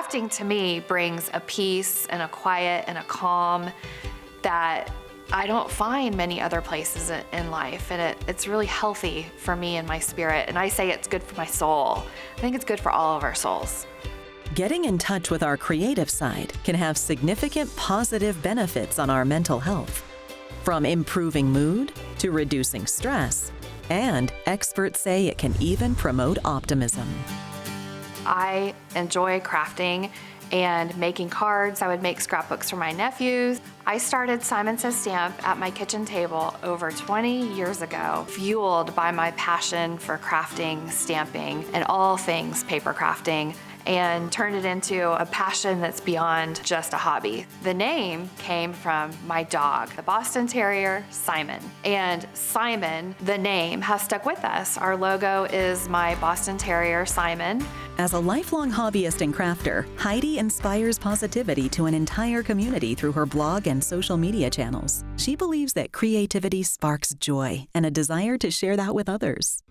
Crafting to me brings a peace and a quiet and a calm that I don't find many other places in life, and it's really healthy for me and my spirit, and I say it's good for my soul. I think it's good for all of our souls. Getting in touch with our creative side can have significant positive benefits on our mental health, from improving mood to reducing stress, and experts say it can even promote optimism. I enjoy crafting and making cards. I would make scrapbooks for my nephews. I started Simon Says Stamp at my kitchen table over 20 years ago, fueled by my passion for crafting, stamping, and all things paper crafting, and turned it into a passion that's beyond just a hobby. The name came from my dog, the Boston Terrier, Simon. And Simon, the name, has stuck with us. Our logo is my Boston Terrier, Simon. As a lifelong hobbyist and crafter, Heidi inspires positivity to an entire community through her blog and social media channels. She believes that creativity sparks joy and a desire to share that with others.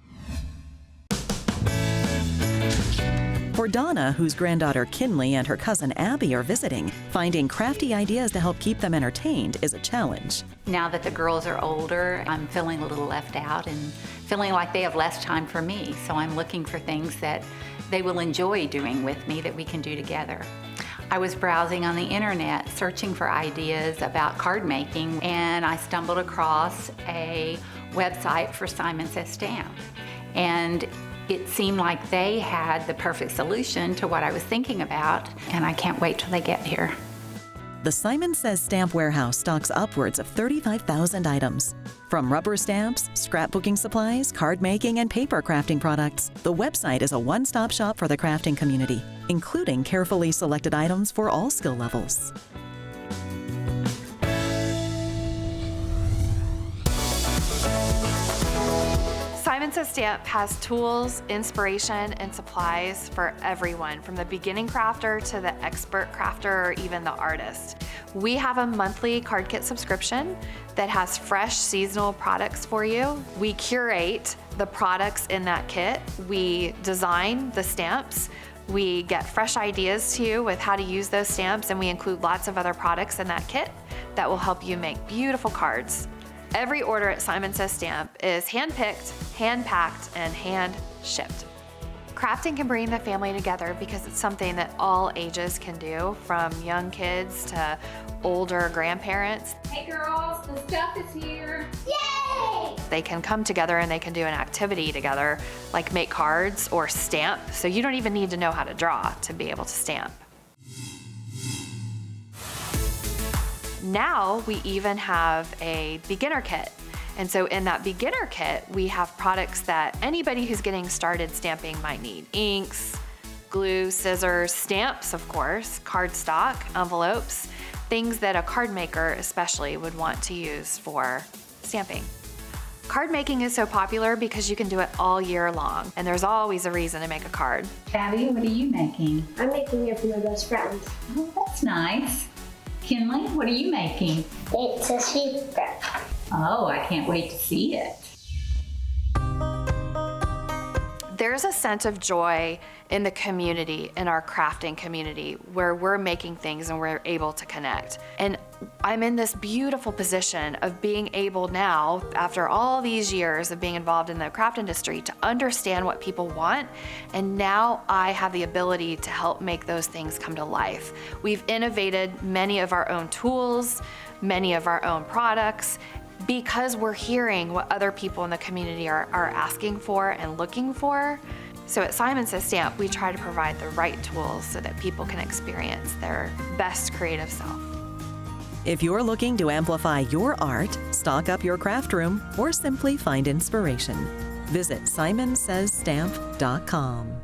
For Donna, whose granddaughter Kinley and her cousin Abby are visiting, finding crafty ideas to help keep them entertained is a challenge. Now that the girls are older, I'm feeling a little left out and feeling like they have less time for me. So I'm looking for things that they will enjoy doing with me that we can do together. I was browsing on the internet, searching for ideas about card making, and I stumbled across a website for Simon Says Stamp. And it seemed like they had the perfect solution to what I was thinking about, and I can't wait till they get here. The Simon Says Stamp warehouse stocks upwards of 35,000 items. From rubber stamps, scrapbooking supplies, card making, and paper crafting products, the website is a one-stop shop for the crafting community, including carefully selected items for all skill levels. Simon Says Stamp has tools, inspiration, and supplies for everyone, from the beginning crafter to the expert crafter or even the artist. We have a monthly card kit subscription that has fresh seasonal products for you. We curate the products in that kit. We design the stamps. We get fresh ideas to you with how to use those stamps, and we include lots of other products in that kit that will help you make beautiful cards. Every order at Simon Says Stamp is hand-picked, hand-packed, and hand-shipped. Crafting can bring the family together because it's something that all ages can do, from young kids to older grandparents. Hey girls, the stuff is here. Yay! They can come together and they can do an activity together, like make cards or stamp, so you don't even need to know how to draw to be able to stamp. Now we even have a beginner kit. And so in that beginner kit, we have products that anybody who's getting started stamping might need. Inks, glue, scissors, stamps, of course, cardstock, envelopes, things that a card maker especially would want to use for stamping. Card making is so popular because you can do it all year long, and there's always a reason to make a card. Abby, what are you making? I'm making it for my best friend. Oh, that's nice. Kinley, what are you making? It's a secret. Oh, I can't wait to see it. There's a sense of joy in the community, in our crafting community, where we're making things and we're able to connect. And I'm in this beautiful position of being able now, after all these years of being involved in the craft industry, to understand what people want. And now I have the ability to help make those things come to life. We've innovated many of our own tools, many of our own products, because we're hearing what other people in the community are asking for and looking for. So at Simon Says Stamp, we try to provide the right tools so that people can experience their best creative self. If you're looking to amplify your art, stock up your craft room, or simply find inspiration, visit simonsaysstamp.com.